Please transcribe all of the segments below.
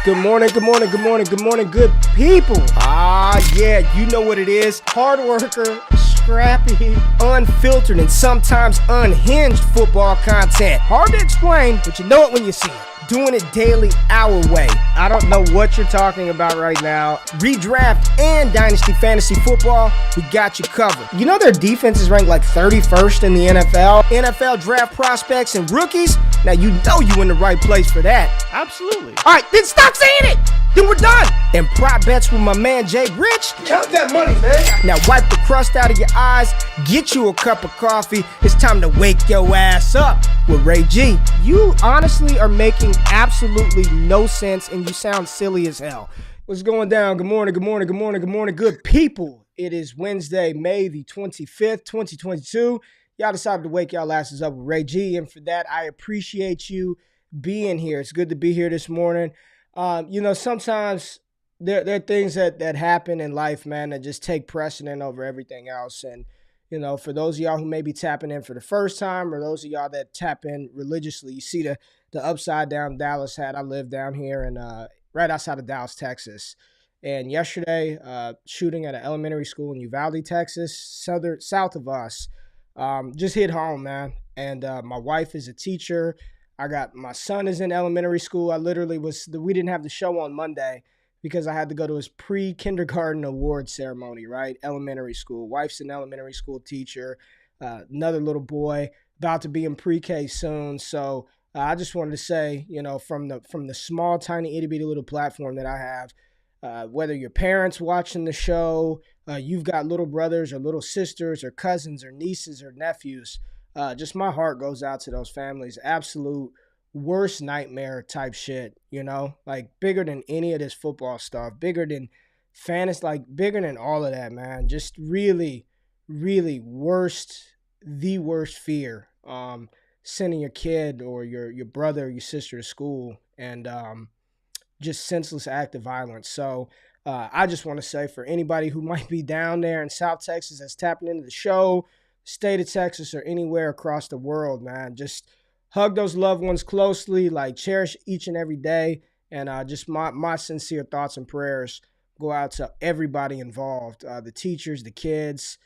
Good morning, good morning, good morning, good morning, good people. Yeah, you know what it is. Hard worker, scrappy, unfiltered, and sometimes unhinged football content. Hard to explain, but you know it when you see it. Doing it daily our way. I don't know what you're talking about right now. Redraft and Dynasty Fantasy Football, we got you covered. You know their defense is ranked like 31st in the NFL? NFL draft prospects and rookies? Now you know you in the right place for that. Absolutely. All right, then stop saying it. Then we're done. And prop bets with my man Jay Rich. Count that money, man. Now wipe the crust out of your eyes. Get you a cup of coffee. It's time to wake your ass up with Ray G. You honestly are making absolutely no sense and you sound silly as hell. What's going down? Good morning, good morning, good morning, good morning, good people. It is Wednesday, May the 25th, 2022. Y'all decided to wake y'all asses up with Ray G. And for that, I appreciate you being here. It's good to be here this morning. Sometimes there are things that happen in life, man, that just take precedent over everything else. And, for those of y'all who may be tapping in for the first time or those of y'all that tap in religiously, you see the upside down Dallas hat. I live down here and right outside of Dallas, Texas. And yesterday, shooting at an elementary school in Uvalde, Texas, south of us, just hit home, man. And my wife is a teacher. I got my son is in elementary school. We didn't have the show on Monday because I had to go to his pre-kindergarten award ceremony, right? Elementary school. Wife's an elementary school teacher. Another little boy about to be in pre-K soon. So I just wanted to say, from the small, tiny, itty-bitty little platform that I have, whether your parents watching the show, you've got little brothers or little sisters or cousins or nieces or nephews, just my heart goes out to those families. Absolute worst nightmare type shit, like bigger than any of this football stuff, bigger than fantasy, like bigger than all of that, man. Just really, really the worst fear, sending your kid or your brother or your sister to school and just senseless act of violence. So I just want to say for anybody who might be down there in South Texas that's tapping into the show, state of Texas or anywhere across the world, man, just hug those loved ones closely, like cherish each and every day. And just my sincere thoughts and prayers go out to everybody involved, the teachers, the kids.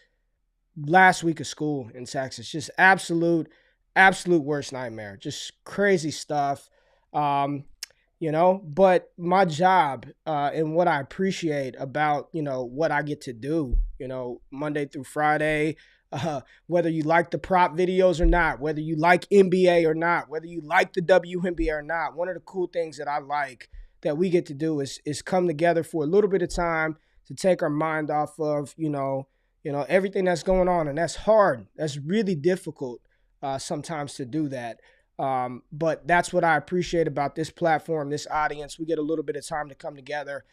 Last week of school in Texas, just absolute worst nightmare, just crazy stuff. But my job and what I appreciate about, what I get to do, Monday through Friday, whether you like the prop videos or not, whether you like NBA or not, whether you like the WNBA or not, one of the cool things that I like that we get to do is come together for a little bit of time to take our mind off of, everything that's going on. And that's hard. That's really difficult sometimes to do that. But that's what I appreciate about this platform, this audience. We get a little bit of time to come together,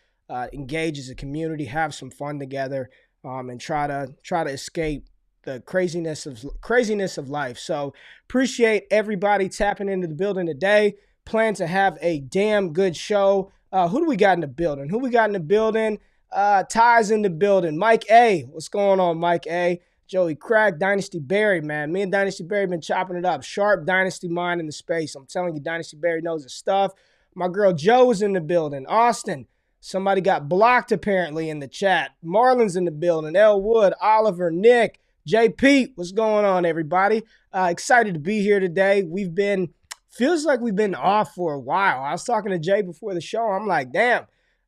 engage as a community, have some fun together, and try to escape the craziness of life. So appreciate everybody tapping into the building today. Plan to have a damn good show. Who do we got in the building? Ty's in the building. Mike A. What's going on, Mike A? Joey Crack, Dynasty Barry, man. Me and Dynasty Barry been chopping it up. Sharp Dynasty mind in the space. I'm telling you, Dynasty Barry knows his stuff. My girl Joe's in the building. Austin. Somebody got blocked apparently in the chat. Marlon's in the building. Elwood, Oliver, Nick, JP. What's going on, everybody? Excited to be here today. Feels like we've been off for a while. I was talking to Jay before the show. I'm like, damn,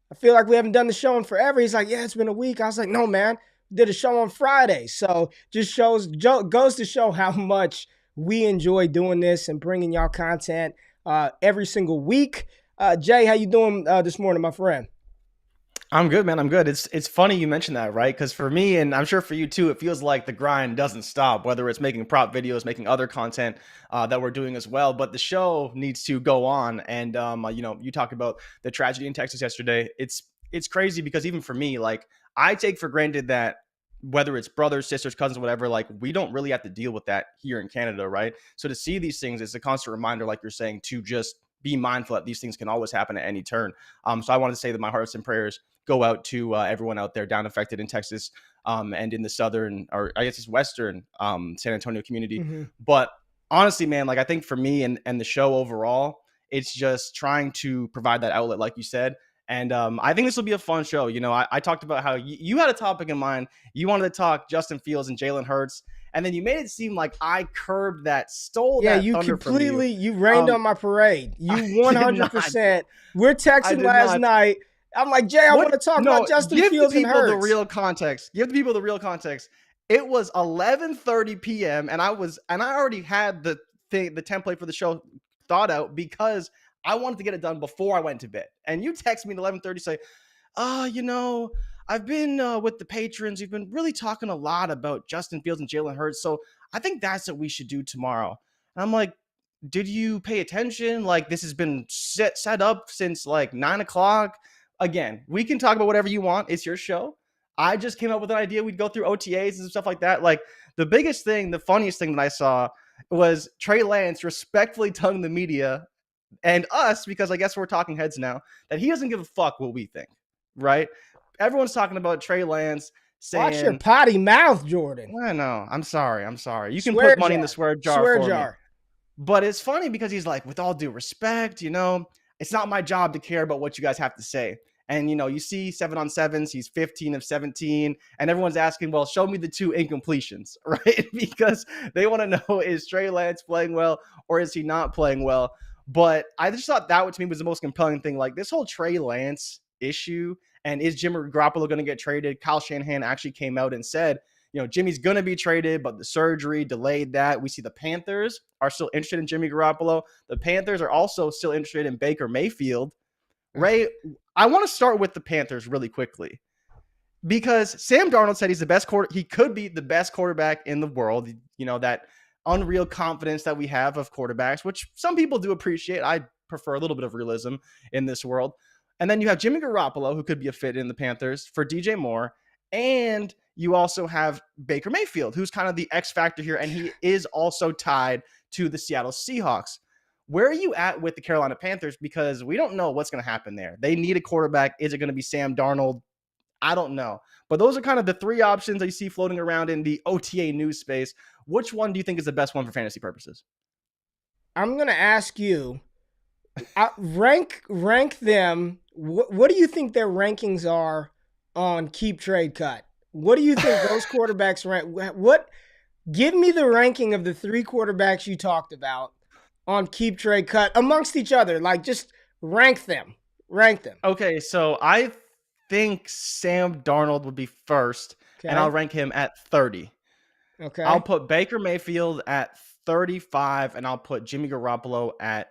I feel like we haven't done the show in forever. He's like, yeah, it's been a week. I was like, no, man. Did a show on Friday. So just goes to show how much we enjoy doing this and bringing y'all content every single week. Jay, how you doing this morning, my friend? I'm good, man. I'm good. It's funny you mentioned that, right? Because for me, and I'm sure for you too, it feels like the grind doesn't stop, whether it's making prop videos, making other content that we're doing as well. But the show needs to go on. And, you talked about the tragedy in Texas yesterday. It's crazy because even for me, like I take for granted that whether it's brothers, sisters, cousins, whatever, like we don't really have to deal with that here in Canada, right? So to see these things, it's a constant reminder, like you're saying, to just be mindful that these things can always happen at any turn. So I wanted to say that my hearts and prayers go out to everyone out there down affected in Texas and in the southern, or I guess it's western San Antonio community. Mm-hmm. But honestly, man, like I think for me and the show overall, It's just trying to provide that outlet, like you said. And I think this will be a fun show. You know, I talked about how you had a topic in mind. You wanted to talk Justin Fields and Jalen Hurts. And then you made it seem like I curbed that, stole that thunder from you. You rained on my parade. You 100%. We're texting last night. I'm like, Jay, I want to talk about Justin Fields and Hurts. Give the real context. Give the people the real context. It was 11:30 p.m. and I already had the template for the show thought out because I wanted to get it done before I went to bed. And you text me at 11:30 say, you know, I've been with the patrons. We've been really talking a lot about Justin Fields and Jalen Hurts. So I think that's what we should do tomorrow. And I'm like, did you pay attention? Like, this has been set up since like 9 o'clock. Again, we can talk about whatever you want. It's your show. I just came up with an idea. We'd go through OTAs and stuff like that. Like, the biggest thing, the funniest thing that I saw was Trey Lance respectfully telling the media and us, because I guess we're talking heads now, that he doesn't give a fuck what we think, right? Everyone's talking about Trey Lance saying, watch your potty mouth, Jordan. I know. I'm sorry. You can put money in the swear jar for me. But it's funny because he's like, with all due respect, you know, it's not my job to care about what you guys have to say. And, you know, you see 7-on-7s, he's 15 of 17, and everyone's asking, well, show me the 2 incompletions, right? Because they want to know, is Trey Lance playing well or is he not playing well? But I just thought that, to me, was the most compelling thing. Like, this whole Trey Lance issue, and is Jimmy Garoppolo going to get traded? Kyle Shanahan actually came out and said, you know, Jimmy's going to be traded, but the surgery delayed that. We see the Panthers are still interested in Jimmy Garoppolo. The Panthers are also still interested in Baker Mayfield. Ray, I want to start with the Panthers really quickly because Sam Darnold said he's the best he could be the best quarterback in the world. You know, that unreal confidence that we have of quarterbacks, which some people do appreciate. I prefer a little bit of realism in this world. And then you have Jimmy Garoppolo, who could be a fit in the Panthers for DJ Moore. And you also have Baker Mayfield, who's kind of the X factor here. And he is also tied to the Seattle Seahawks. Where are you at with the Carolina Panthers? Because we don't know what's going to happen there. They need a quarterback. Is it going to be Sam Darnold? I don't know. But those are kind of the 3 options that you see floating around in the OTA news space. Which one do you think is the best one for fantasy purposes? I'm going to ask you, rank them. What do you think their rankings are on keep, trade, cut? What do you think those quarterbacks rank? Give me the ranking of the 3 quarterbacks you talked about on keep, trade, cut amongst each other. Like, just rank them. Okay, so I think Sam Darnold would be first, and I'll rank him at 30. Okay. I'll put Baker Mayfield at 35, and I'll put Jimmy Garoppolo at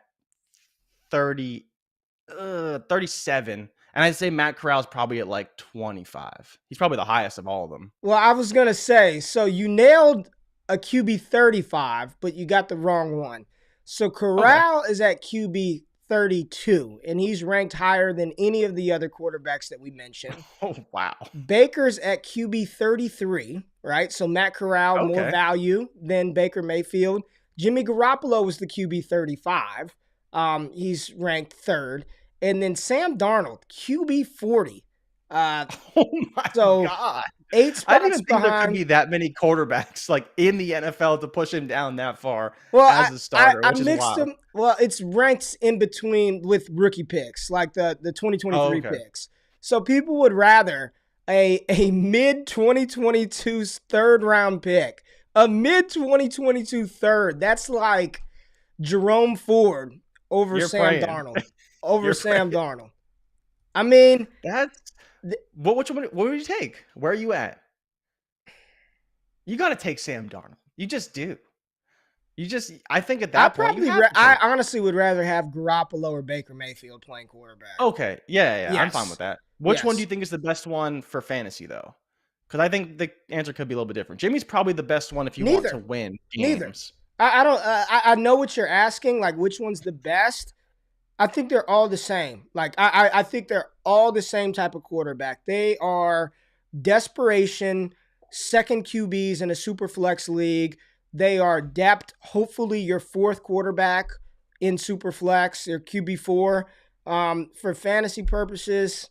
37. And I'd say Matt Corral's probably at like 25. He's probably the highest of all of them. Well, I was going to say, so you nailed a QB 35, but you got the wrong one. So Corral is at QB 32, and he's ranked higher than any of the other quarterbacks that we mentioned. Oh, wow. Baker's at QB 33, right? So Matt Corral, more value than Baker Mayfield. Jimmy Garoppolo was the QB 35. He's ranked 3rd. And then Sam Darnold, QB 40. Oh, my God. 8 spots I didn't think behind. there could be that many quarterbacks like in the NFL to push him down that far as a starter, which is wild. Them. Well, it's ranked in between with rookie picks, like the 2023 picks. So people would rather a mid-2022 3rd-round pick, a mid-2022 3rd. That's like Jerome Ford over Sam Darnold. Darnold. I mean, that's what would you take? Where are you at? You got to take Sam Darnold. You just do. I think at that point, I honestly would rather have Garoppolo or Baker Mayfield playing quarterback. Okay. Yeah. Yes. I'm fine with that. Which one do you think is the best one for fantasy, though? Because I think the answer could be a little bit different. Jimmy's probably the best one if you want to win games. Neither. I know what you're asking, like which one's the best. I think they're all the same. Like, I think they're all the same type of quarterback. They are desperation, second QBs in a super flex league. They are depth, hopefully your 4th quarterback in super flex, or QB4. For fantasy purposes,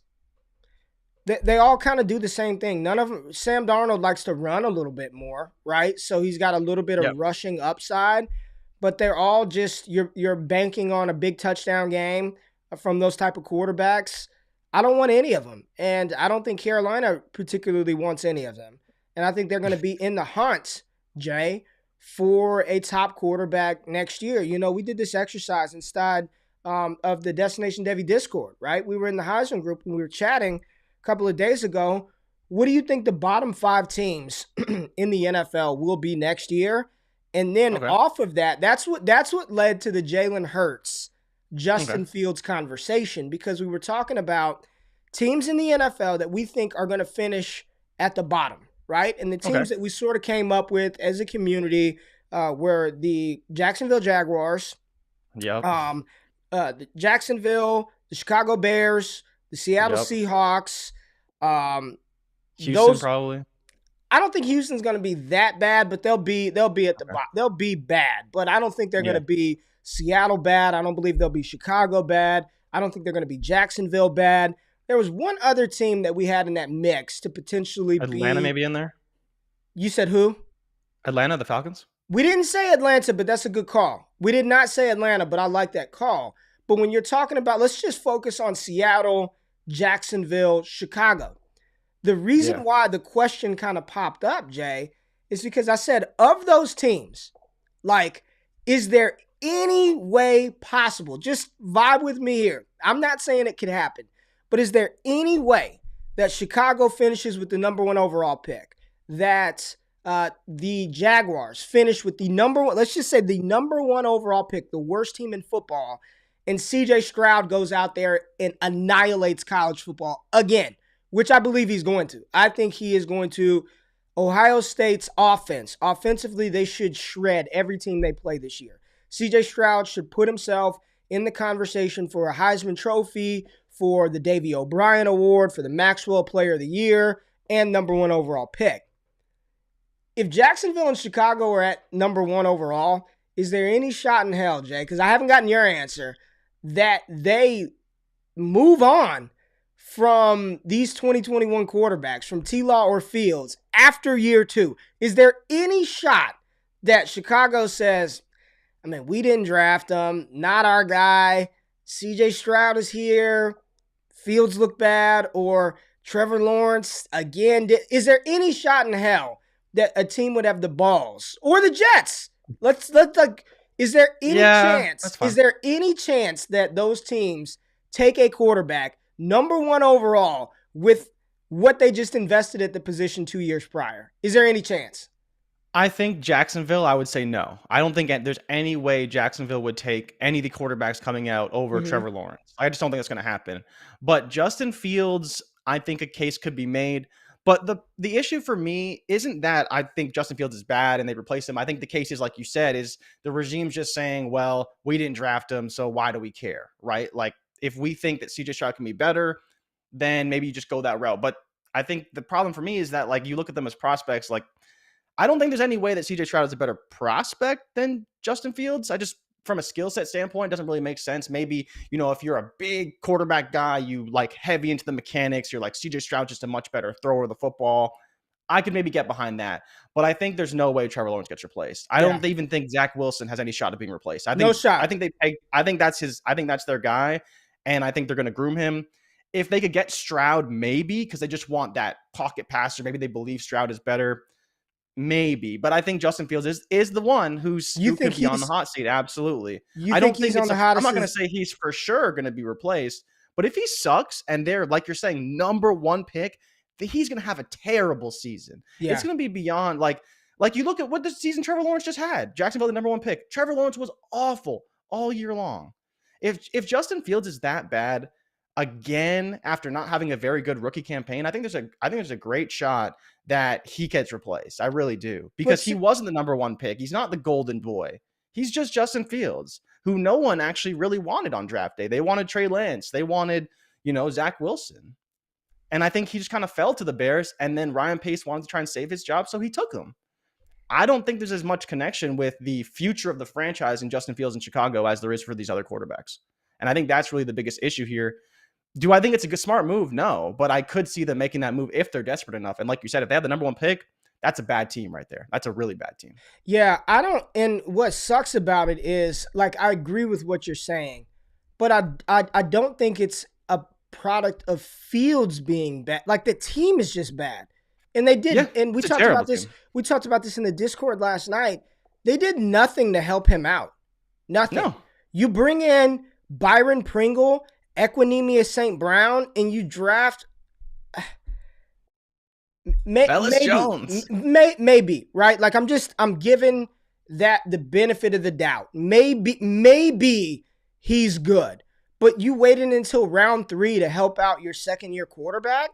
they all kind of do the same thing. None of them. Sam Darnold likes to run a little bit more, right? So he's got a little bit of rushing upside. but they're all just you're banking on a big touchdown game from those type of quarterbacks. I don't want any of them, and I don't think Carolina particularly wants any of them. And I think they're going to be in the hunt, Jay, for a top quarterback next year. You know, we did this exercise inside of the Destination Devy Discord, right? We were in the Heisman group and we were chatting a couple of days ago. What do you think the bottom 5 teams in the NFL will be next year? And then off of that, that's what led to the Jalen Hurts, Justin Fields conversation, because we were talking about teams in the NFL that we think are going to finish at the bottom, right? And the teams that we sort of came up with as a community were the Jacksonville Jaguars, the Jacksonville, the Chicago Bears, the Seattle Seahawks. Houston probably. I don't think Houston's going to be that bad, but they'll be at the bottom. They'll be bad, but I don't think they're going to be Seattle bad. I don't believe they'll be Chicago bad. I don't think they're going to be Jacksonville bad. There was one other team that we had in that mix to potentially Atlanta maybe in there. You said who? Atlanta, the Falcons? We didn't say Atlanta, but that's a good call. We did not say Atlanta, but I like that call. But when you're talking about, let's just focus on Seattle, Jacksonville, Chicago. The reason why the question kind of popped up, Jay, is because I said, of those teams, like, is there any way possible? Just vibe with me here. I'm not saying it could happen, but is there any way that Chicago finishes with the number 1 overall pick, that the Jaguars finish with the number 1, let's just say the number 1 overall pick, the worst team in football, and CJ Stroud goes out there and annihilates college football again, which I believe he's going to. I think he is going to. Ohio State's offense, offensively, they should shred every team they play this year. CJ Stroud should put himself in the conversation for a Heisman Trophy, for the Davey O'Brien Award, for the Maxwell Player of the Year, and number 1 overall pick. If Jacksonville and Chicago are at number 1 overall, is there any shot in hell, Jay, because I haven't gotten your answer, that they move on from these 2021 quarterbacks, from T-Law or Fields, after year 2? Is there any shot that Chicago says, I mean, we didn't draft him, not our guy, CJ Stroud is here, Fields look bad, or Trevor Lawrence again? Is there any shot in hell that a team would have the balls? Or the Jets? Is there any chance? Is there any chance that those teams take a quarterback, number 1 overall, with what they just invested at the position 2 years prior? Is there any chance? I think Jacksonville, I would say no. I don't think there's any way Jacksonville would take any of the quarterbacks coming out over Trevor Lawrence. I just don't think that's going to happen. But Justin Fields, I think a case could be made. But the issue for me isn't that I think Justin Fields is bad and they replace him. I think the case is, like you said, is the regime's just saying, well, we didn't draft him, so why do we care, right? Like, if we think that CJ Stroud can be better, then maybe you just go that route. But I think the problem for me is that, like, you look at them as prospects, like, I don't think there's any way that CJ Stroud is a better prospect than Justin Fields. From a skill set standpoint, it doesn't really make sense. Maybe, if you're a big quarterback guy, you like heavy into the mechanics, you're like CJ Stroud, just a much better thrower of the football. I could maybe get behind that. But I think there's no way Trevor Lawrence gets replaced. I don't even think Zach Wilson has any shot of being replaced. No shot. I think that's their guy. And I think they're going to groom him. If they could get Stroud, maybe, because they just want that pocket passer. Maybe they believe Stroud is better. Maybe, but I think Justin Fields is the one who could be on the hot seat. Absolutely. I don't think he's on the hot seat. I'm not going to say he's for sure going to be replaced, but if he sucks and they're, like you're saying, number 1 pick, he's going to have a terrible season. Yeah. It's going to be beyond like you look at what the season Trevor Lawrence just had. Jacksonville, the number 1 pick. Trevor Lawrence was awful all year long. If Justin Fields is that bad again after not having a very good rookie campaign, I think there's a great shot that he gets replaced. I really do, because he wasn't the number 1 pick. He's not the golden boy. He's just Justin Fields, who no one actually really wanted on draft day. They wanted Trey Lance. They wanted, Zach Wilson. And I think he just kind of fell to the Bears, and then Ryan Pace wanted to try and save his job, so he took him. I don't think there's as much connection with the future of the franchise in Justin Fields in Chicago as there is for these other quarterbacks. And I think that's really the biggest issue here. Do I think it's a good, smart move? No, but I could see them making that move if they're desperate enough. And like you said, if they have the number 1 pick, that's a bad team right there. That's a really bad team. Yeah, I don't. And what sucks about it is, like, I agree with what you're saying, but I don't think it's a product of Fields being bad. Like, the team is just bad, and they did. Yeah, and we it's a talked terrible about this. team. We talked about this in the Discord last night. They did nothing to help him out. Nothing. No. You bring in Byron Pringle, Equinemius St. Brown, and you draft. Maybe, Jones. maybe, right? Like, I'm giving that the benefit of the doubt. Maybe he's good, but you waited until round 3 to help out your second-year quarterback,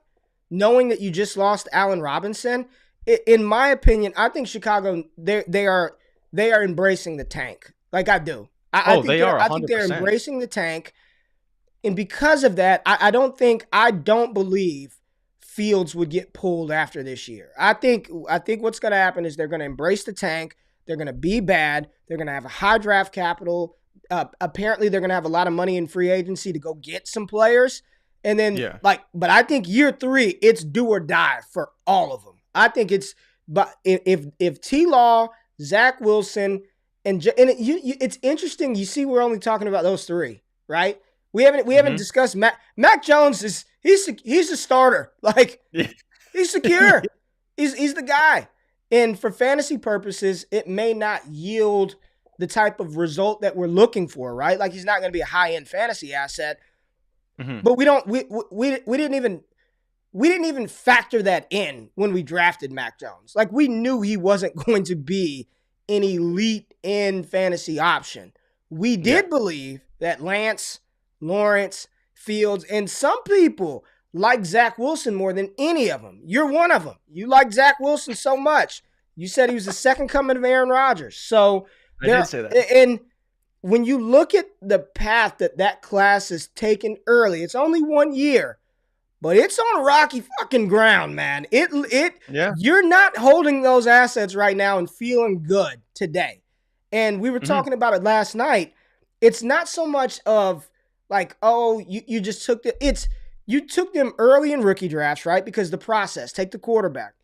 knowing that you just lost Allen Robinson. In my opinion, I think Chicago, they are embracing the tank. Like, I do. I think they're embracing the tank, and because of that, I don't believe Fields would get pulled after this year. I think what's going to happen is they're going to embrace the tank. They're going to be bad. They're going to have a high draft capital. Apparently, they're going to have a lot of money in free agency to go get some players. And then, but I think year 3, it's do or die for all of them. I think it's, but if T-Law, Zach Wilson, it's interesting. You see, we're only talking about those 3, right? We haven't discussed Mac Jones. He's a starter. Like, he's secure. He's the guy. And for fantasy purposes, it may not yield the type of result that we're looking for, right? Like, he's not going to be a high-end fantasy asset. But we didn't even factor that in when we drafted Mac Jones. Like, we knew he wasn't going to be an elite in fantasy option. We did believe that Lance, Lawrence, Fields, and some people like Zach Wilson more than any of them. You're one of them. You like Zach Wilson so much. You said he was the second coming of Aaron Rodgers. So I did say that. And when you look at the path that class has taken early, it's only 1 year, but it's on rocky fucking ground, man. You're not holding those assets right now and feeling good today. And we were talking about it last night. It's not so much of like, oh, you just took you took them early in rookie drafts, right? Because the process, take the quarterback.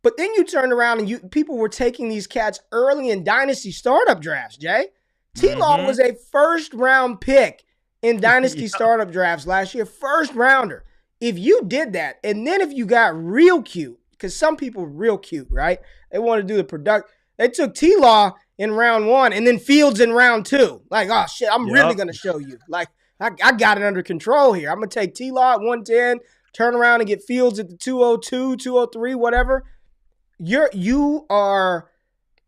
But then you turned around and people were taking these cats early in Dynasty startup drafts, Jay. T-Law was a first-round pick in Dynasty startup drafts last year, first rounder. If you did that, and then if you got real cute, because some people are real cute, right? They want to do the product. They took T-Law in round 1 and then Fields in round 2. Like, oh, shit, I'm really going to show you. Like, I got it under control here. I'm going to take T-Law at 110, turn around and get Fields at the 202, 203, whatever. You are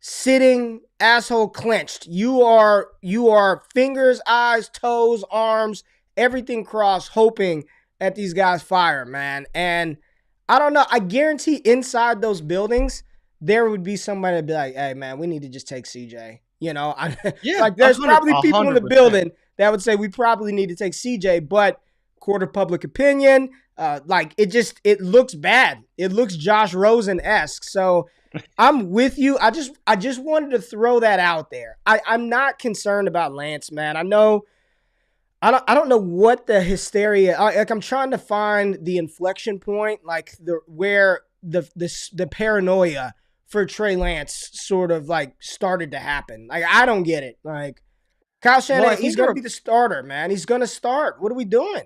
sitting asshole clenched. You are fingers, eyes, toes, arms, everything crossed, hoping that these guys fire, man. And I don't know. I guarantee inside those buildings, there would be somebody to be like, hey, man, we need to just take CJ. You know, like there's probably people in the building that would say we probably need to take CJ, but court of public opinion, like it looks bad. It looks Josh Rosen-esque. So I'm with you. I just wanted to throw that out there. I'm not concerned about Lance, man. I don't know what the hysteria, like I'm trying to find the inflection point, like where the paranoia for Trey Lance sort of like started to happen. Like, I don't get it. Like, Kyle Shanahan, he's going to be the starter, man. He's going to start. What are we doing?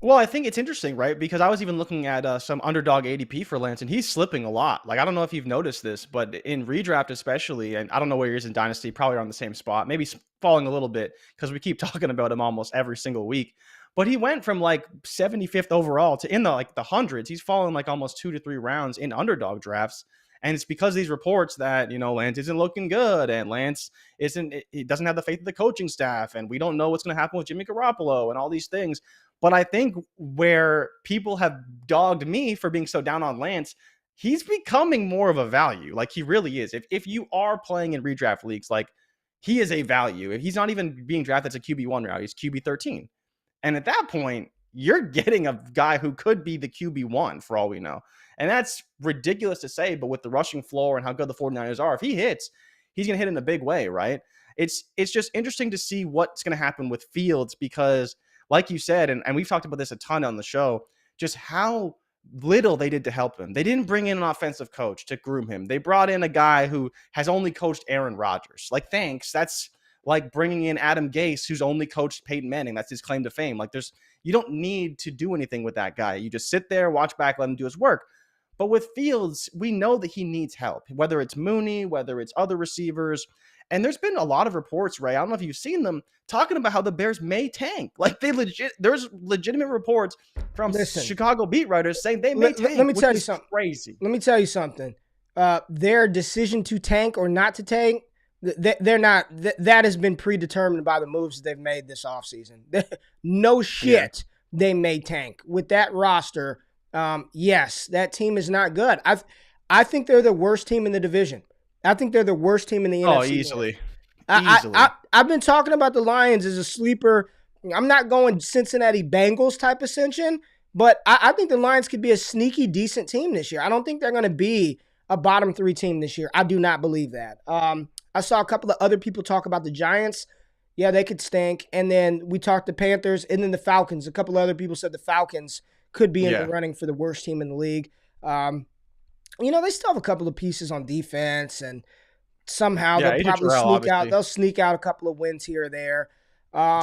Well, I think it's interesting, right? Because I was even looking at some underdog ADP for Lance, and he's slipping a lot. Like, I don't know if you've noticed this, but in redraft especially, and I don't know where he is in Dynasty, probably around the same spot, maybe falling a little bit because we keep talking about him almost every single week. But he went from like 75th overall to in the hundreds. He's fallen like almost 2 to 3 rounds in underdog drafts. And it's because of these reports that, Lance isn't looking good and Lance he doesn't have the faith of the coaching staff. And we don't know what's going to happen with Jimmy Garoppolo and all these things. But I think where people have dogged me for being so down on Lance, he's becoming more of a value. Like, he really is. If you are playing in redraft leagues, like, he is a value. He's not even being drafted as a QB1 route. He's QB13. And at that point, you're getting a guy who could be the QB1 for all we know. And that's ridiculous to say, but with the rushing floor and how good the 49ers are, if he hits, he's going to hit in a big way, right? It's just interesting to see what's going to happen with Fields because, like you said, and we've talked about this a ton on the show, just how little they did to help him. They didn't bring in an offensive coach to groom him. They brought in a guy who has only coached Aaron Rodgers. Like, thanks. That's like bringing in Adam Gase, who's only coached Peyton Manning. That's his claim to fame. Like, you don't need to do anything with that guy. You just sit there, watch back, let him do his work. But with Fields, we know that he needs help, whether it's Mooney, whether it's other receivers. And there's been a lot of reports, Ray, I don't know if you've seen them, talking about how the Bears may tank. Like, there's legitimate reports from Chicago beat writers saying they may tank. Let me tell you something crazy. Let me tell you something. Their decision to tank or not to tank, they're not. That has been predetermined by the moves they've made this offseason. No shit, they may tank with that roster. Yes, that team is not good. I think they're the worst team in the division. I think they're the worst team in the NFC. Oh, easily. I've been talking about the Lions as a sleeper. I'm not going Cincinnati Bengals type ascension, but I think the Lions could be a sneaky, decent team this year. I don't think they're going to be a bottom 3 team this year. I do not believe that. I saw a couple of other people talk about the Giants. Yeah, they could stink. And then we talked the Panthers and then the Falcons. A couple of other people said the Falcons could be in the running for the worst team in the league. They still have a couple of pieces on defense, and somehow they'll probably sneak out. They'll sneak out a couple of wins here or there.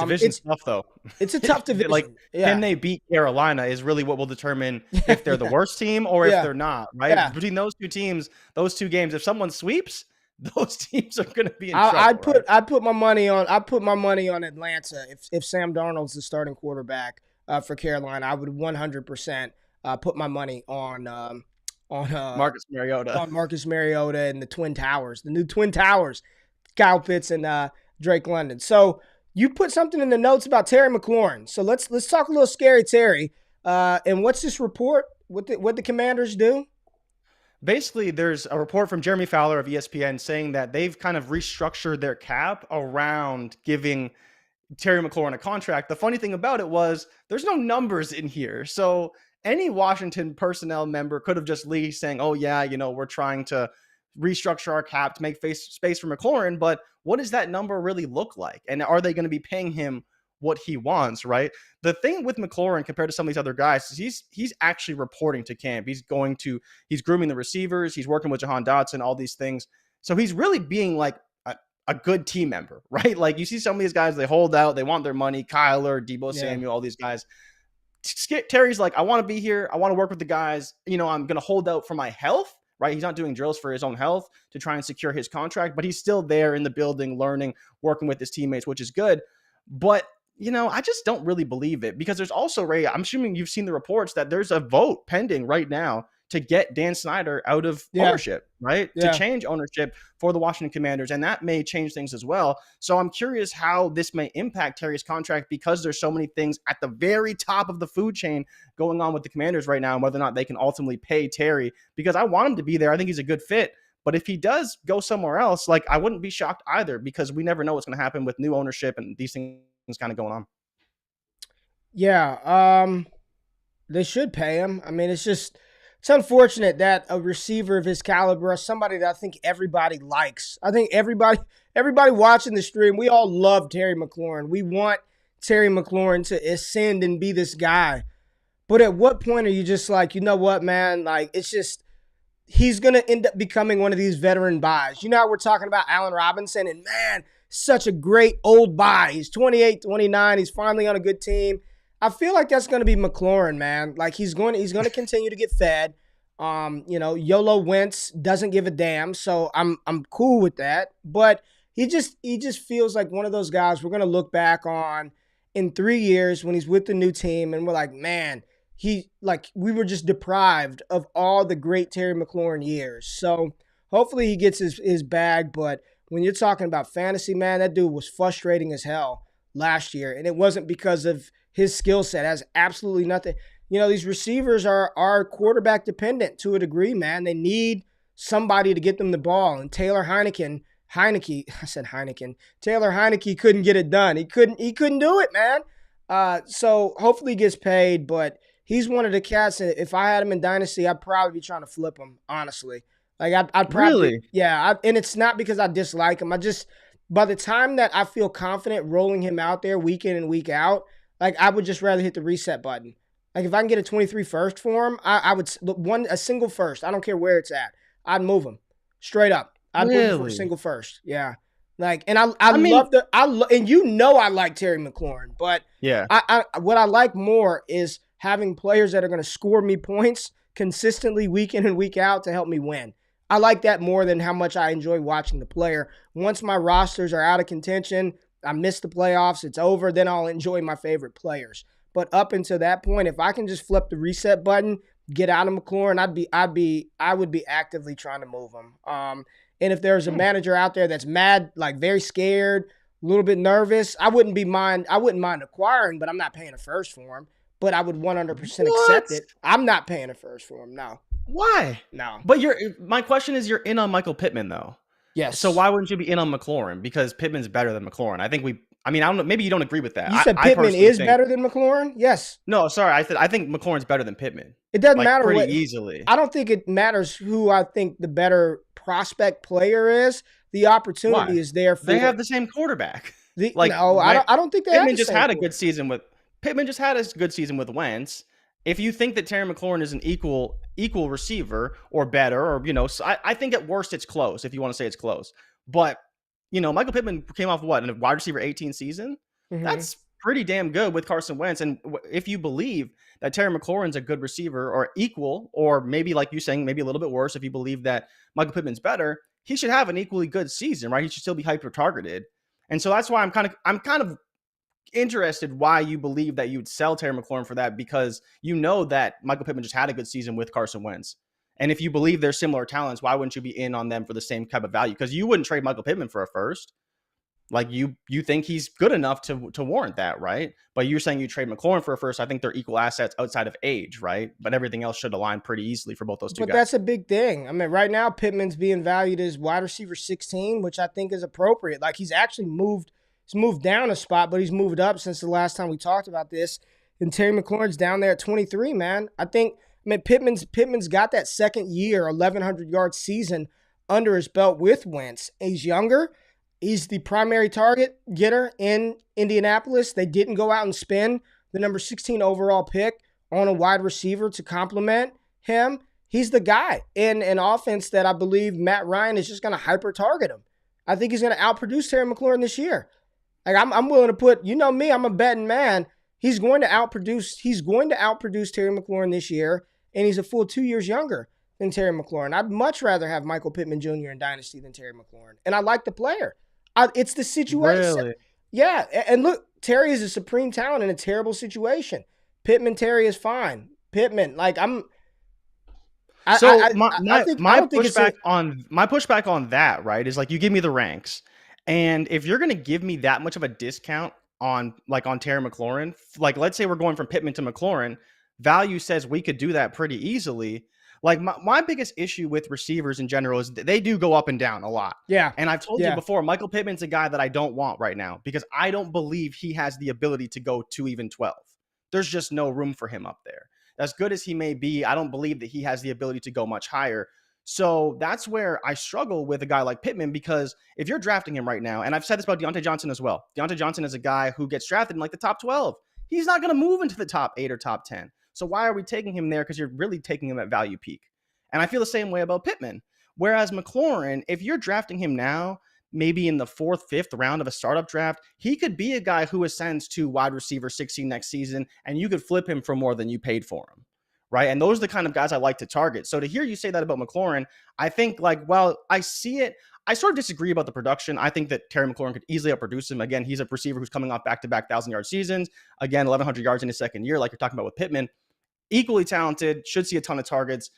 Division's tough, though. It's a tough division. Can they beat Carolina is really what will determine if they're the worst team or if they're not, right? Yeah. Between those two teams, those two games, if someone sweeps, those teams are going to be in trouble. I'd put my money on Atlanta if Sam Darnold's the starting quarterback for Carolina. I would 100% put my money on Marcus Mariota. On Marcus Mariota and the Twin Towers, the new Twin Towers, Kyle Pitts and Drake London. So you put something in the notes about Terry McLaurin. So let's talk a little scary Terry. And what's this report? What the Commanders do? Basically, there's a report from Jeremy Fowler of ESPN saying that they've kind of restructured their cap around giving Terry McLaurin a contract. The funny thing about it was there's no numbers in here. So any Washington personnel member could have just leaked saying, oh, yeah, we're trying to restructure our cap to make space for McLaurin. But what does that number really look like? And are they going to be paying him what he wants, right? The thing with McLaurin compared to some of these other guys is he's actually reporting to camp. He's grooming the receivers. He's working with Jahan Dotson, all these things. So he's really being like a good team member, right? Like you see some of these guys, they hold out, they want their money. Kyler, Deebo Samuel, all these guys. Terry's like, I want to be here. I want to work with the guys. I'm going to hold out for my health, right? He's not doing drills for his own health to try and secure his contract, but he's still there in the building, learning, working with his teammates, which is good. But I just don't really believe it because there's also, Ray, I'm assuming you've seen the reports that there's a vote pending right now to get Dan Snyder out of ownership, right? Yeah. To change ownership for the Washington Commanders. And that may change things as well. So I'm curious how this may impact Terry's contract because there's so many things at the very top of the food chain going on with the Commanders right now and whether or not they can ultimately pay Terry because I want him to be there. I think he's a good fit. But if he does go somewhere else, like I wouldn't be shocked either because we never know what's going to happen with new ownership and these things kind of going on. Yeah, they should pay him. I mean, it's unfortunate that a receiver of his caliber, somebody that I think everybody likes. I think everybody watching the stream, we all love Terry McLaurin. We want Terry McLaurin to ascend and be this guy. But at what point are you just like, you know what, man? Like, it's just, he's going to end up becoming one of these veteran buys. You know how we're talking about Allen Robinson and, man, such a great old buy. He's 28, 29. He's finally on a good team. I feel like that's going to be McLaurin, man. Like he's going to continue to get fed. YOLO Wentz doesn't give a damn, so I'm cool with that. But he just feels like one of those guys we're going to look back on in 3 years when he's with the new team, and we're like, man, we were just deprived of all the great Terry McLaurin years. So hopefully he gets his bag. But when you're talking about fantasy, man, that dude was frustrating as hell last year, and it wasn't because of his skill set. It has absolutely nothing. These receivers are quarterback dependent to a degree, man. They need somebody to get them the ball. And Taylor Heineke, Taylor Heineke couldn't get it done. He couldn't do it, man. So hopefully he gets paid, but he's one of the cats. If I had him in Dynasty, I'd probably be trying to flip him, honestly. Like I'd probably, really? Yeah. And it's not because I dislike him. By the time that I feel confident rolling him out there week in and week out, like I would just rather hit the reset button. Like if I can get a 23 first for him, I would look a single first. I don't care where it's at. I'd move him straight up. I'd move him for a Really? single first. Yeah. Like, and I mean, and you know I like Terry McLaurin, but yeah. what I like more is having players that are going to score me points consistently week in and week out to help me win. I like that more than how much I enjoy watching the player. Once my rosters are out of contention, I miss the playoffs, it's over, then I'll enjoy my favorite players. But up until that point, if I can just flip the reset button, get out of McLaurin, I would be actively trying to move him. And if there's a manager out there that's mad, like very scared, a little bit nervous, I wouldn't mind acquiring, but I'm not paying a first for him. But I would 100% accept it. I'm not paying a first for him. No. Why? No. But my question is, you're in on Michael Pittman though. Yes. So why wouldn't you be in on McLaurin? Because Pittman's better than McLaurin. I don't know. Maybe you don't agree with that. You said Pittman is better than McLaurin? Yes. No, sorry. I think McLaurin's better than Pittman. It doesn't matter pretty easily. I don't think it matters who I think the better prospect player is. The opportunity is there for. They have the same quarterback. I don't think they have the same. Pittman just had a good season with Pittman. Just had a good season with Wentz. If you think that Terry McLaurin is an equal receiver or better, or so I think at worst it's close. If you want to say it's close, but Michael Pittman came off what, in a wide receiver 18 season? Mm-hmm. That's pretty damn good with Carson Wentz. And if you believe that Terry McLaurin's a good receiver or equal, or maybe like you saying, maybe a little bit worse, if you believe that Michael Pittman's better, he should have an equally good season, right? He should still be hyper targeted. And so that's why I'm kind of interested why you believe that you'd sell Terry McLaurin for that, because you know that Michael Pittman just had a good season with Carson Wentz. And if you believe they're similar talents, why wouldn't you be in on them for the same type of value? Because you wouldn't trade Michael Pittman for a first. Like you think he's good enough to warrant that, right? But you're saying you trade McLaurin for a first. I think they're equal assets outside of age, right? But everything else should align pretty easily for both those two guys. But that's a big thing. I mean, right now Pittman's being valued as wide receiver 16, which I think is appropriate. Like he's actually moved down a spot, but he's moved up since the last time we talked about this. And Terry McLaurin's down there at 23, man. I mean, Pittman's got that second year, 1,100-yard season under his belt with Wentz. He's younger. He's the primary target getter in Indianapolis. They didn't go out and spend the number 16 overall pick on a wide receiver to complement him. He's the guy in an offense that I believe Matt Ryan is just going to hyper-target him. I think he's going to outproduce Terry McLaurin this year. Like I'm willing to put, me, I'm a betting man. He's going to outproduce Terry McLaurin this year, and he's a full 2 years younger than Terry McLaurin. I'd much rather have Michael Pittman Jr. in Dynasty than Terry McLaurin. And I like the player. It's the situation. Really? Yeah. And look, Terry is a supreme talent in a terrible situation. Pittman, Terry is fine. Pittman, like my pushback on that, right, is like you give me the ranks. And if you're going to give me that much of a discount on Terry McLaurin, like let's say we're going from Pittman to McLaurin, value says we could do that pretty easily. Like my biggest issue with receivers in general is they do go up and down a lot. Yeah. And I've told you before, Michael Pittman's a guy that I don't want right now because I don't believe he has the ability to go to even 12. There's just no room for him up there. As good as he may be, I don't believe that he has the ability to go much higher. So that's where I struggle with a guy like Pittman, because if you're drafting him right now, and I've said this about Deontay Johnson as well. Deontay Johnson is a guy who gets drafted in like the top 12. He's not going to move into the top 8 or top 10. So why are we taking him there? Because you're really taking him at value peak. And I feel the same way about Pittman. Whereas McLaurin, if you're drafting him now, maybe in the 4th, 5th round of a startup draft, he could be a guy who ascends to wide receiver 16 next season, and you could flip him for more than you paid for him. Right. And those are the kind of guys I like to target. So to hear you say that about McLaurin, I think I see it. I sort of disagree about the production. I think that Terry McLaurin could easily outproduce him. Again, he's a receiver who's coming off back-to-back 1,000-yard seasons. Again, 1,100 yards in his second year, like you're talking about with Pittman. Equally talented, should see a ton of targets.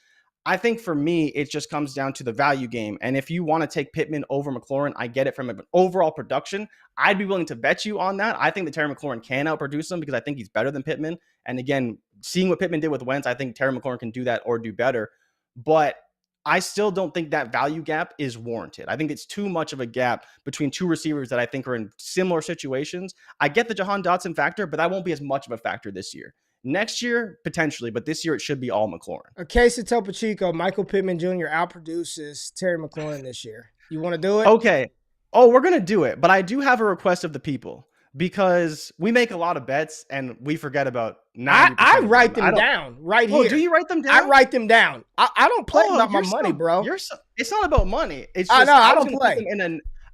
I think for me, it just comes down to the value game. And if you want to take Pittman over McLaurin, I get it from an overall production. I'd be willing to bet you on that. I think that Terry McLaurin can outproduce him because I think he's better than Pittman. And again, seeing what Pittman did with Wentz, I think Terry McLaurin can do that or do better. But I still don't think that value gap is warranted. I think it's too much of a gap between two receivers that I think are in similar situations. I get the Jahan Dotson factor, but that won't be as much of a factor this year. Next year, potentially, but this year it should be all McLaurin. A case of Topo Chico, Michael Pittman Jr. outproduces Terry McLaurin this year. You want to do it? Okay. Oh, we're going to do it, but I do have a request of the people. because we make a lot of bets and we forget about 90%. I write them down right here. Do you write them down? I write them down. I don't play about my money, bro. It's not about money. It's just, I don't play.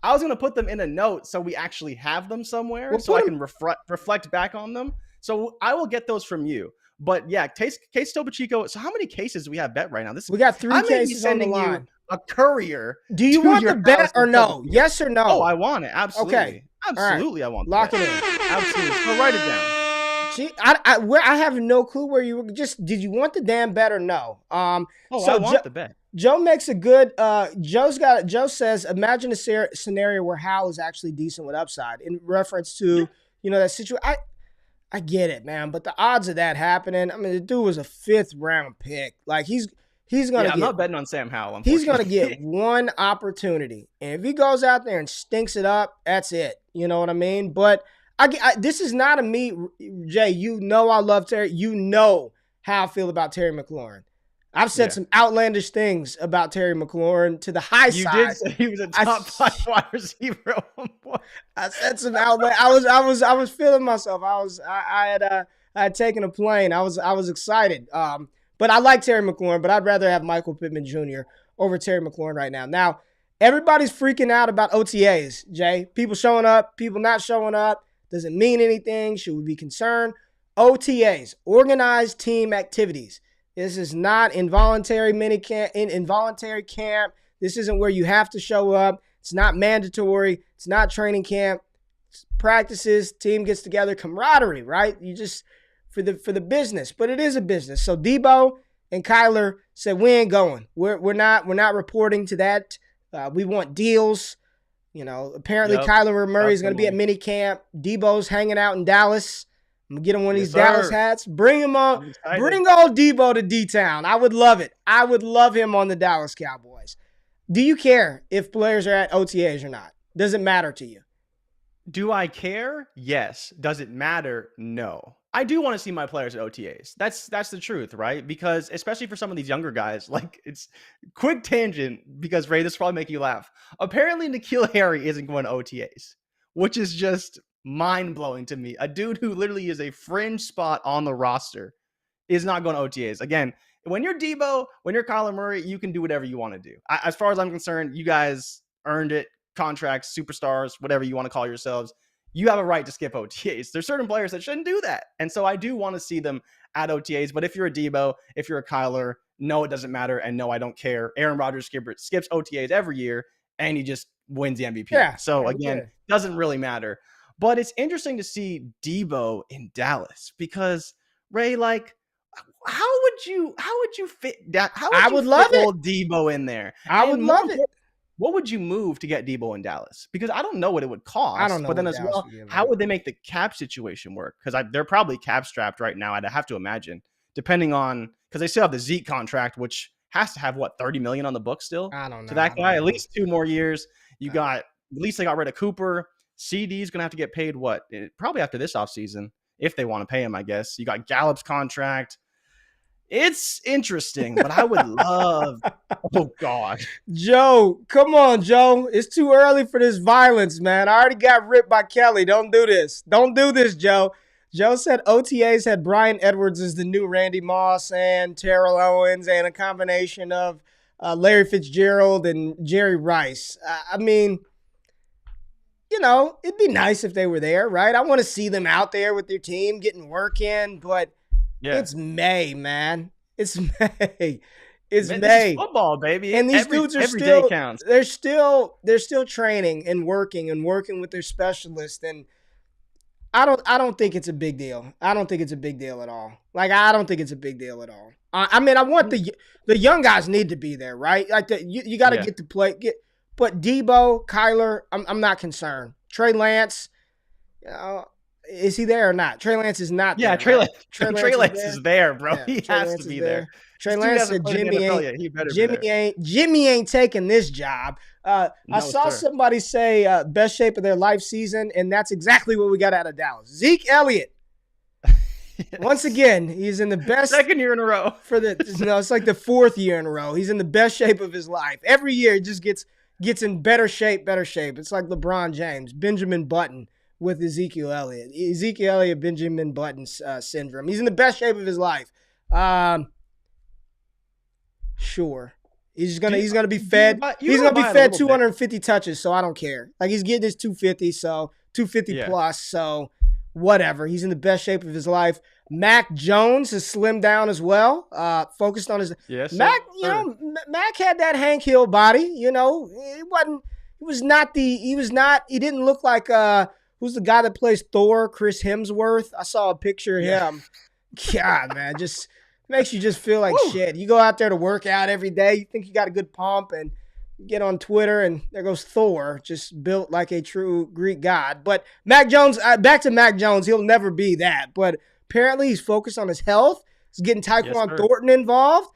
I was going to put them in a note so we actually have them somewhere, so I can reflect back on them. So I will get those from you. But yeah, Case Topo Chico. So how many cases do we have bet right now? We got 3 cases on the line. A courier. Do you want the bet or no? Yes or no? Oh, I want it. Absolutely. Okay. Absolutely, right. I want Lock it in. Absolutely. So write it down. See, I have no clue where you were. Just did you want the damn bet or no? So I want the bet. Joe makes a good. Joe says, imagine a scenario where Hal is actually decent with upside in reference to that situation. I get it, man, but the odds of that happening. I mean, the dude was a 5th round pick. Like he's gonna. Yeah, I'm not betting on Sam Howell. He's gonna get one opportunity, and if he goes out there and stinks it up, that's it. You know what I mean? But this is not a me, Jay. I love Terry. You know how I feel about Terry McLaurin. I've said some outlandish things about Terry McLaurin to the high side. You did say he was a top 5 wide receiver at one point. I said some outlandish. I was feeling myself. I had taken a plane. I was excited. But I like Terry McLaurin, but I'd rather have Michael Pittman Jr. over Terry McLaurin right now. Now, everybody's freaking out about OTAs, Jay. People showing up, people not showing up. Doesn't mean anything. Should we be concerned? OTAs, organized team activities. This is not involuntary involuntary camp. This isn't where you have to show up. It's not mandatory. It's not training camp. It's practices, team gets together, camaraderie, right? You just for the business, but it is a business. So Deebo and Kyler said we ain't going. We're not reporting to that. We want deals. Apparently Kyler Murray is going to be at mini camp. Deebo's hanging out in Dallas. I'm going to get him one of these Dallas hats. Bring him on. Bring old Deebo to D-Town. I would love it. I would love him on the Dallas Cowboys. Do you care if players are at OTAs or not? Does it matter to you? Do I care? Yes. Does it matter? No. I do want to see my players at OTAs. That's the truth, right? Because especially for some of these younger guys, like it's quick tangent because Ray, this will probably make you laugh. Apparently N'Keal Harry isn't going to OTAs, which is just mind-blowing to me. A dude who literally is a fringe spot on the roster is not going to OTAs. Again, when you're Deebo, when you're Kyler Murray, you can do whatever you want to do. As far as I'm concerned, you guys earned it. Contracts, superstars, whatever you want to call yourselves. You have a right to skip OTAs. There's certain players that shouldn't do that. And so I do want to see them at OTAs. But if you're a Deebo, if you're a Kyler, no, it doesn't matter. And no, I don't care. Aaron Rodgers skips OTAs every year and he just wins the MVP. Yeah, so again, doesn't really matter. But it's interesting to see Deebo in Dallas because Ray, like, how would you fit that? I would love old Deebo in there. I would love it. What would you move to get Deebo in Dallas? Because I don't know what it would cost. I don't know. But then as well, how would they make the cap situation work? Because they're probably cap strapped right now. I'd have to imagine, depending on because they still have the Zeke contract, which has to have what $30 million on the book still. I don't know. To that guy, at least 2 more years. You got at least they got rid of Cooper. CD's gonna have to get paid what? Probably after this offseason, if they want to pay him, I guess. You got Gallup's contract. It's interesting, but I would love. Oh God, Joe, come on, Joe. It's too early for this violence, man. I already got ripped by Kelly. Don't do this. Don't do this, Joe. Joe said OTAs had Brian Edwards as the new Randy Moss and Terrell Owens and a combination of Larry Fitzgerald and Jerry Rice. I mean, it'd be nice if they were there, right? I want to see them out there with their team getting work in, but. Yeah. It's May, man. It's May. It's May. This is football, baby. And these dudes are every still day counts. They're still training and working with their specialists. And I don't think it's a big deal. I don't think it's a big deal at all. Like I don't think it's a big deal at all. I mean, I want the young guys need to be there, right? Like you got to get to play. But Deebo, Kyler, I'm not concerned. Trey Lance, is he there or not? Trey Lance is not there. Yeah, Trey Lance is there, bro. Yeah, he has to be there. Trey Lance said Jimmy ain't taking this job. I saw somebody say best shape of their life season, and that's exactly what we got out of Dallas. Zeke Elliott. Once again, he's in the best. Second year in a row. It's like the 4th year in a row. He's in the best shape of his life. Every year he just gets in better shape. It's like LeBron James, Benjamin Button. with Ezekiel Elliott. Ezekiel Elliott, Benjamin Button syndrome. He's in the best shape of his life. Sure. He's gonna be fed. He's gonna be fed 250 touches, so I don't care. Like, he's getting his 250, so 250 plus, so whatever. He's in the best shape of his life. Mac Jones has slimmed down as well. Focused on his Mac. Mac had that Hank Hill body. You know, he didn't look like who's the guy that plays Thor? Chris Hemsworth. I saw a picture of him. God, man, just makes you just feel like shit. You go out there to work out every day. You think you got a good pump, and get on Twitter, and there goes Thor, just built like a true Greek god. But Mac Jones, back to Mac Jones, he'll never be that. But apparently he's focused on his health. He's getting Tyquan Thornton involved.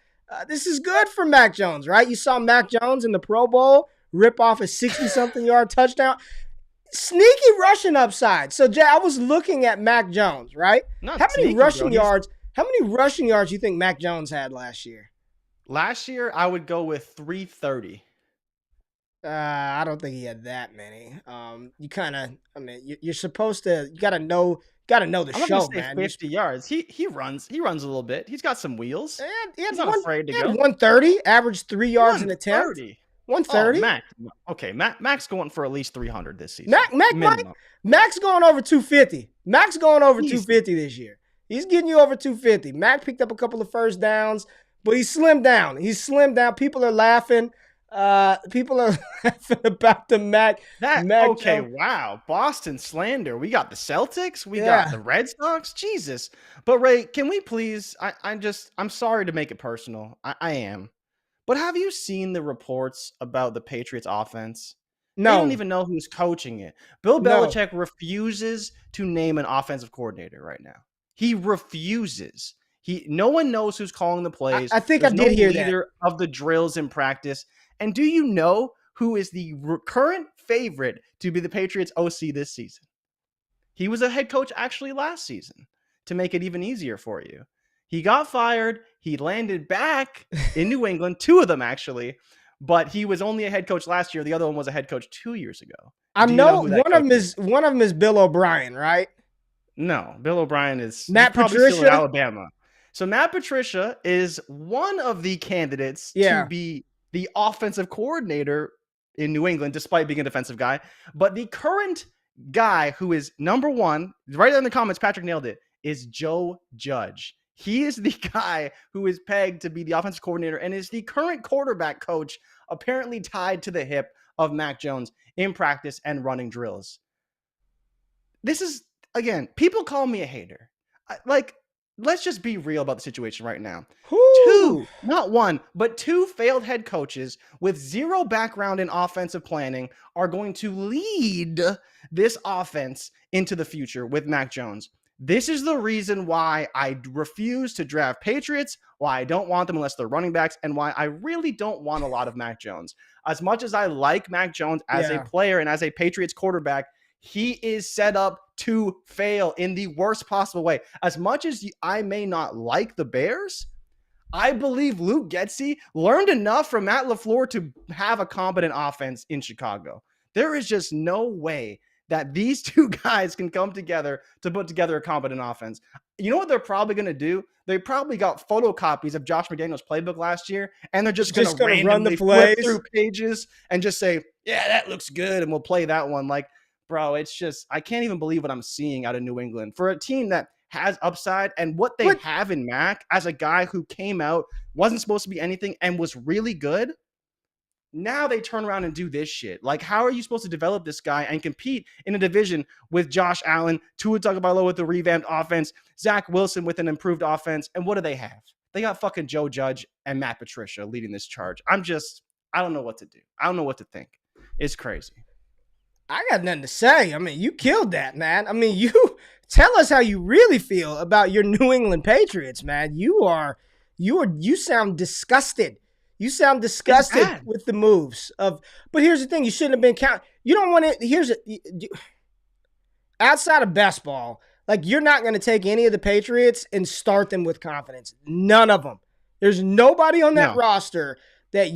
This is good for Mac Jones, right? You saw Mac Jones in the Pro Bowl rip off a 60-something yard touchdown. Sneaky rushing upside. So, Jay, I was looking at Mac Jones, right? How many rushing yards do you think Mac Jones had last year? Last year, I would go with 330. I don't think he had that many. You're supposed to. You gotta know the show, man. 50 yards. He runs a little bit. He's got some wheels. He's not afraid to go. 130, averaged 3 yards an attempt. 130. Mac's going for at least 300 this season. Mac's going over 250. Mac's going over 250 this year. He's getting you over 250. Mac picked up a couple of first downs, but he slimmed down. People are laughing. People are laughing about the Mac. Wow. Boston slander. We got the Celtics. We got the Red Sox. Jesus. But Ray, can we please? I'm sorry to make it personal. I am. But have you seen the reports about the Patriots offense? No. They don't even know who's coaching it. Bill Belichick refuses to name an offensive coordinator right now. He refuses. No one knows who's calling the plays. I think There's I did hear leader of the drills in practice. And do you know who is the current favorite to be the Patriots OC this season? He was a head coach actually last season, to make it even easier for you. He got fired. He landed back in New England, 2 of them actually, but he was only a head coach last year. The other one was a head coach 2 years ago. I know one of them is Bill O'Brien, right? No, Bill O'Brien is Matt Patricia still in Alabama. So Matt Patricia is one of the candidates to be the offensive coordinator in New England, despite being a defensive guy. But the current guy who is number one, right there in the comments, Patrick nailed it, is Joe Judge. He is the guy who is pegged to be the offensive coordinator and is the current quarterback coach, apparently tied to the hip of Mac Jones in practice and running drills. This is, again, people call me a hater. Let's just be real about the situation right now. Not one, but 2 failed head coaches with 0 background in offensive planning are going to lead this offense into the future with Mac Jones. This is the reason why I refuse to draft Patriots, why I don't want them unless they're running backs, and why I really don't want a lot of Mac Jones. As much as I like Mac Jones as a player and as a Patriots quarterback, he is set up to fail in the worst possible way. As much as I may not like the Bears, I believe Luke Getsy learned enough from Matt LaFleur to have a competent offense in Chicago. There is just no way that these 2 guys can come together to put together a competent offense. You know what they're probably going to do? They probably got photocopies of Josh McDaniels' playbook last year, and they're just going to run the plays, flip through pages and just say, yeah, that looks good, and we'll play that one. Like, bro, it's just, I can't even believe what I'm seeing out of New England for a team that has upside, and what they have in Mac as a guy who came out, wasn't supposed to be anything, and was really good. Now they turn around and do this shit. Like, how are you supposed to develop this guy and compete in a division with Josh Allen, Tua Tagovailoa with the revamped offense, Zach Wilson with an improved offense, and what do they have? They got fucking Joe Judge and Matt Patricia leading this charge. I don't know what to do. I don't know what to think. It's crazy. I got nothing to say. I mean, you killed that, man. I mean, you tell us how you really feel about your New England Patriots, man. You sound disgusted. You sound disgusted with the moves but here's the thing. You shouldn't have been you don't want to, outside of best ball, like, you're not going to take any of the Patriots and start them with confidence. None of them. There's nobody on that roster that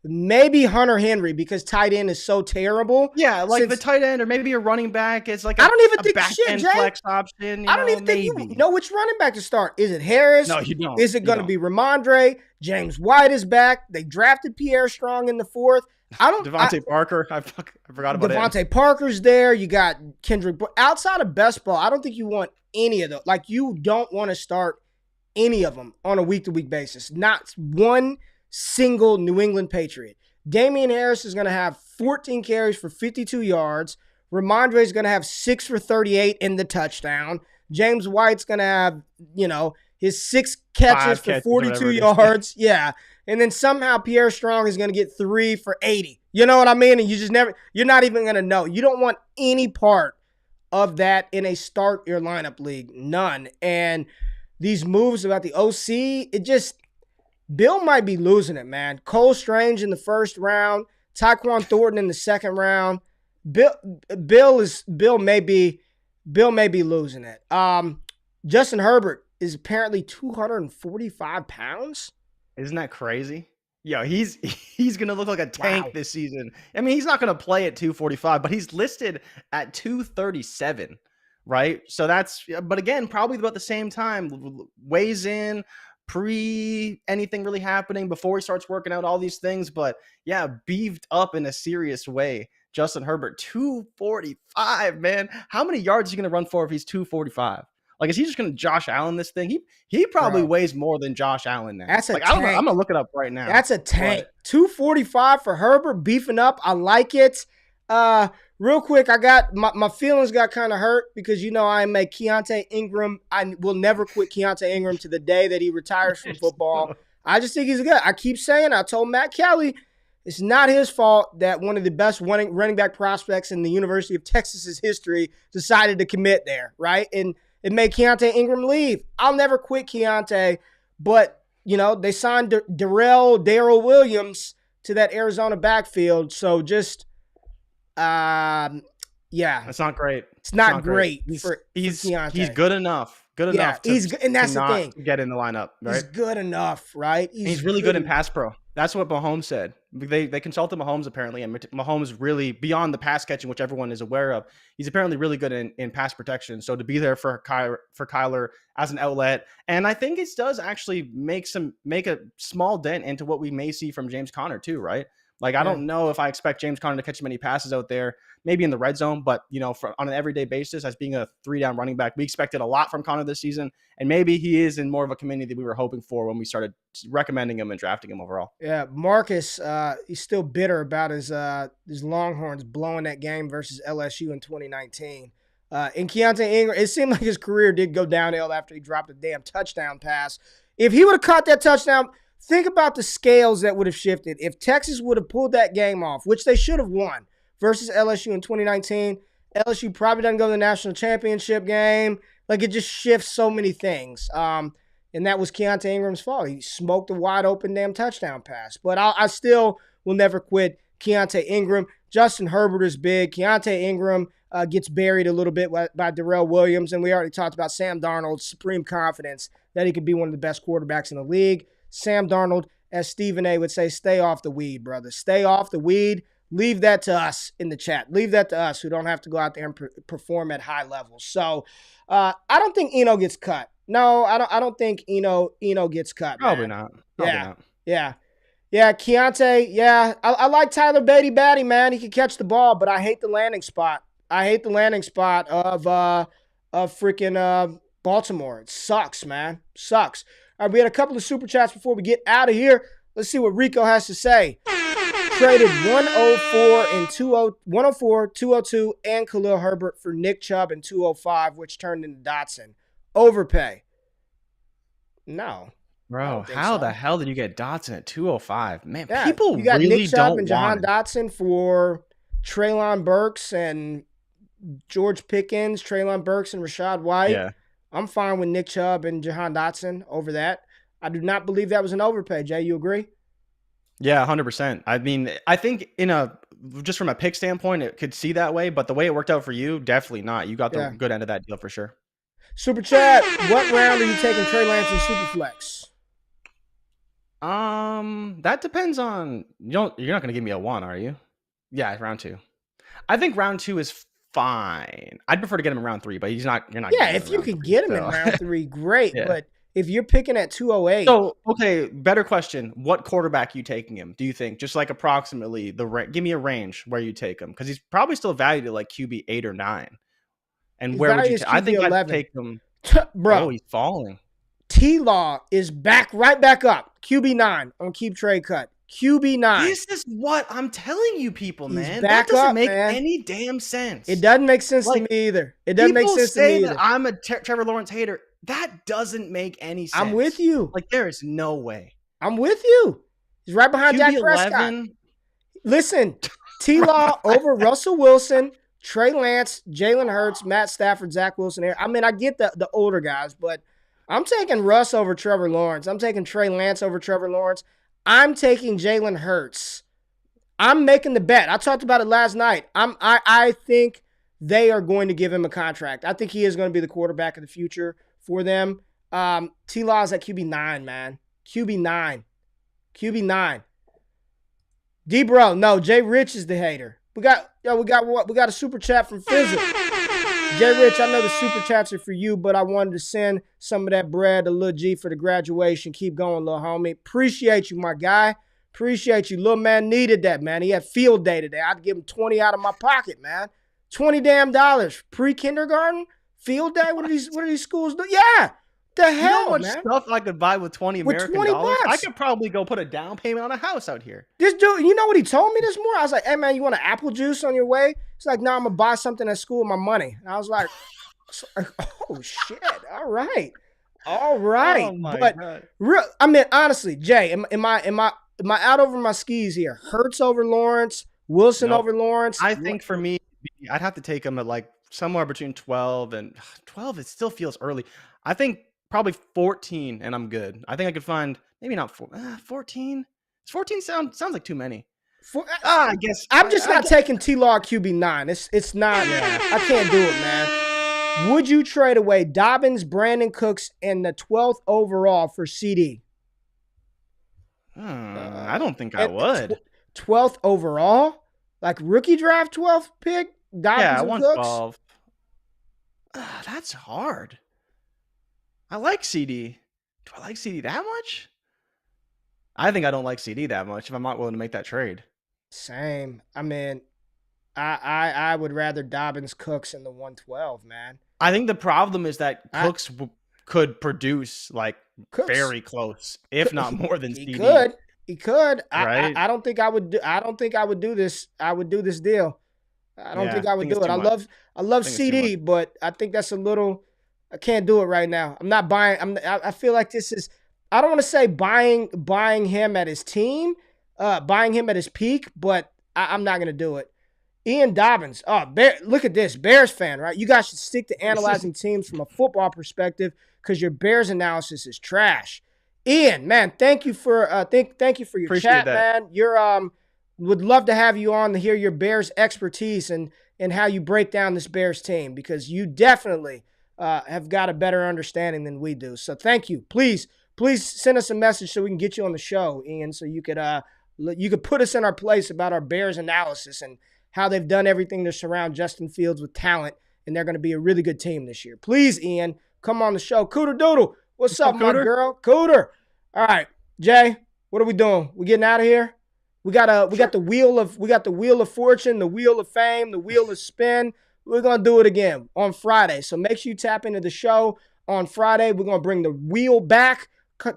Maybe Hunter Henry because tight end is so terrible. Yeah, like the tight end or maybe a running back is like I don't even a think back end Jay. flex option. I don't even think you know which running back to start. Is it Harris? No, you don't. Is it going to be Ramondre? James White is back. They drafted Pierre Strong in the 4th. Devontae Parker. I forgot about Devontae Parker's there. You got Kendrick. Outside of best ball, I don't think you want any of them. Like, you don't want to start any of them on a week-to-week basis. Not one single New England Patriot. Damian Harris is going to have 14 carries for 52 yards. Ramondre is going to have 6 for 38 in the touchdown. James White's going to have, his 6 catches for 42 yards. Yeah. And then somehow Pierre Strong is going to get 3 for 80. You know what I mean? And you're not even going to know. You don't want any part of that in a start your lineup league. None. And these moves about the OC, Bill might be losing it, man. Cole Strange in the first round, Tyquan Thornton in the second round. Bill may be losing it. Justin Herbert is apparently 245 pounds. Isn't that crazy? Yo, he's gonna look like a tank this season. I mean, he's not gonna play at 245, but he's listed at 237, right? So but again, probably about the same time. Weighs in pre anything really happening before he starts working out all these things, but yeah, beefed up in a serious way. Justin Herbert, 245, man. How many yards is he gonna run for if he's 245? Like, is he just going to Josh Allen this thing? He probably weighs more than Josh Allen now. That's a tank. I'm going to look it up right now. That's a tank. 245 for Herbert, beefing up. I like it. Real quick, I got my feelings got kind of hurt because, I am a Keontae Ingram. I will never quit Keontae Ingram to the day that he retires from football. I just think he's good. I keep saying, I told Matt Kelly, it's not his fault that one of the best running back prospects in the University of Texas's history decided to commit there, right? And it made Keontae Ingram leave. I'll never quit Keontae, but, they signed Darrell Williams to that Arizona backfield. So just, yeah. It's not great. It's not great for Keontae. He's good enough. Good enough and that's the thing. Get in the lineup, right? He's good enough, right? He's really good in pass pro. That's what Mahomes said. They consulted Mahomes apparently, and Mahomes really, beyond the pass catching, which everyone is aware of, he's apparently really good in pass protection. So to be there for Kyler as an outlet, and I think it does actually make a small dent into what we may see from James Conner too, right? Like, I don't know if I expect James Conner to catch many passes out there, maybe in the red zone, but, on an everyday basis, as being a 3-down running back, we expected a lot from Conner this season, and maybe he is in more of a committee that we were hoping for when we started recommending him and drafting him overall. Yeah, Marcus, he's still bitter about his Longhorns blowing that game versus LSU in 2019. And Keontae Ingram, it seemed like his career did go downhill after he dropped a damn touchdown pass. If he would have caught that touchdown, think about the scales that would have shifted. If Texas would have pulled that game off, which they should have won, versus LSU in 2019, LSU probably doesn't go to the national championship game. Like, it just shifts so many things. And that was Keontae Ingram's fault. He smoked a wide open damn touchdown pass. But I still will never quit Keontae Ingram. Justin Herbert is big. Keontae Ingram gets buried a little bit by Darrell Williams. And we already talked about Sam Darnold's supreme confidence that he could be one of the best quarterbacks in the league. Sam Darnold, as Stephen A. would say, stay off the weed, brother. Stay off the weed. Leave that to us in the chat. Leave that to us who don't have to go out there and perform at high levels. So I don't think Eno gets cut. No, I don't think Eno gets cut. Probably not. Yeah. Keontae. Yeah, I like Tyler Batty, man. He can catch the ball, but I hate the landing spot. of freaking Baltimore. It sucks, man. Sucks. All right, we had a couple of super chats before we get out of here. Let's see what Rico has to say. Traded 104, 202, and Khalil Herbert for Nick Chubb and 205, which turned into Dotson. Overpay. No. Bro, how the hell did you get Dotson at 205? Man, Yeah, people you got really Nick Chubb don't and Jahan want it. Dotson for Treylon Burks and George Pickens, Treylon Burks and Rashad White. Yeah. I'm fine with Nick Chubb and Jahan Dotson over that. I do not believe that was an overpay. Jay, you agree? Yeah, 100%. I mean, I think just from a pick standpoint, it could see that way, but the way it worked out for you, definitely not. You got the good end of that deal for sure. Super chat. What round are you taking Trey Lance in Superflex? That depends on you're not going to give me a 1, are you? Yeah, round 2. I think round 2 is fine. I'd prefer to get him in round 3, but you're not Yeah, getting him if in you round can 3. get him in round 3, great. Yeah. But if you're picking at 208, So, okay, better question. What quarterback you taking him? Do you think just like approximately give me a range where you take him? Because he's probably still valued at like QB 8 or 9. And his where would value you is take? I QB think I'd 11. take him. Bro, Oh, he's falling. T-Law is right back up. QB 9 on keep trade cut. QB 9. This is what I'm telling you, people, He's man. back That doesn't up, make man. any damn sense. It doesn't make sense Like, to me either. It doesn't make sense to me People say either. that I'm a Trevor Lawrence hater. That doesn't make any sense. I'm with you. Like, there is no way. I'm with you. He's right behind Dak Prescott. 11. Listen, T-Law over Russell Wilson, Trey Lance, Jalen Hurts, Matt Stafford, Zach Wilson. I mean, I get the older guys, but I'm taking Russ over Trevor Lawrence. I'm taking Trey Lance over Trevor Lawrence. I'm taking Jalen Hurts. I'm making the bet. I talked about it last night. I think they are going to give him a contract. I think he is going to be the quarterback of the future for them. T-Law's at QB 9, man. QB 9. QB 9. D-Bro, no, Jay Rich is the hater. We got a super chat from Fizzle. Jay Rich, I know the super chats are for you, but I wanted to send some of that bread to Lil G for the graduation. Keep going, little homie. Appreciate you, my guy. Appreciate you. Little man needed that, man. He had field day today. I'd give him 20 out of my pocket, man. $20 damn. Pre-kindergarten? Field day? What are these schools do? Yeah. The hell, you know how much man? Stuff I could buy with 20 American dollars? $20. I could probably go put a down payment on a house out here. This dude, you know what he told me this morning? I was like, hey, man, you want an apple juice on your way? He's like, no, I'm going to buy something at school with my money. And I was like, oh, shit. All right. Oh, my God. I mean, honestly, Jay, am I out over my skis here? Hurts over Lawrence, Wilson over Lawrence. I think for me, I'd have to take him at like somewhere between 12 and 12. It still feels early. I think probably 14 and I'm good. I think I could find maybe not 14. 14 sounds like too many. I guess I'm just not taking T-Law QB 9. It's not. Yeah. I can't do it, man. Would you trade away Dobbins, Brandon Cooks, and the 12th overall for CD? I don't think I would. 12th overall? Like rookie draft 12th pick? Dobbins and Cooks? 112. That's hard. I like CD. Do I like CD that much? I think I don't like CD that much if I'm not willing to make that trade. Same. I mean, I would rather Dobbins, Cooks in the 112, man. I think the problem is that Cooks could produce like very close, if not more than CD. He could. Right? I don't think I would do this. I would do this deal. I don't think I would do it. I love CD, but I think that's a little. I can't do it right now. I'm not buying. I feel like this is. I don't want to say buying him at his team, buying him at his peak, but I'm not gonna do it. Ian Dobbins. Oh, look at this. Bears fan, right? You guys should stick to analyzing teams from a football perspective because your Bears analysis is trash. Ian, man, thank you for thank you for your Appreciate chat, that. man. You're would love to have you on to hear your Bears expertise and how you break down this Bears team because you definitely have got a better understanding than we do. So thank you. Please send us a message so we can get you on the show, Ian, so you could put us in our place about our Bears analysis and how they've done everything to surround Justin Fields with talent, and they're going to be a really good team this year. Please, Ian, come on the show. Cooter Doodle, what's up, my girl? Cooter. All right, Jay, what are we doing? We getting out of here? We got the wheel of fortune, the wheel of fame, the wheel of spin. We're gonna do it again on Friday. So make sure you tap into the show on Friday. We're gonna bring the wheel back,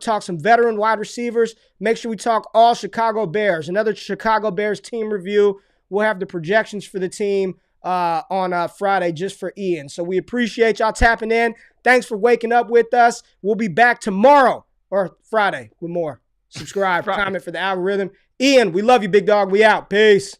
talk some veteran wide receivers. Make sure we talk all Chicago Bears. Another Chicago Bears team review. We'll have the projections for the team on Friday just for Ian. So we appreciate y'all tapping in. Thanks for waking up with us. We'll be back tomorrow or Friday with more. Subscribe, comment for the algorithm. Ian, we love you, big dog. We out. Peace.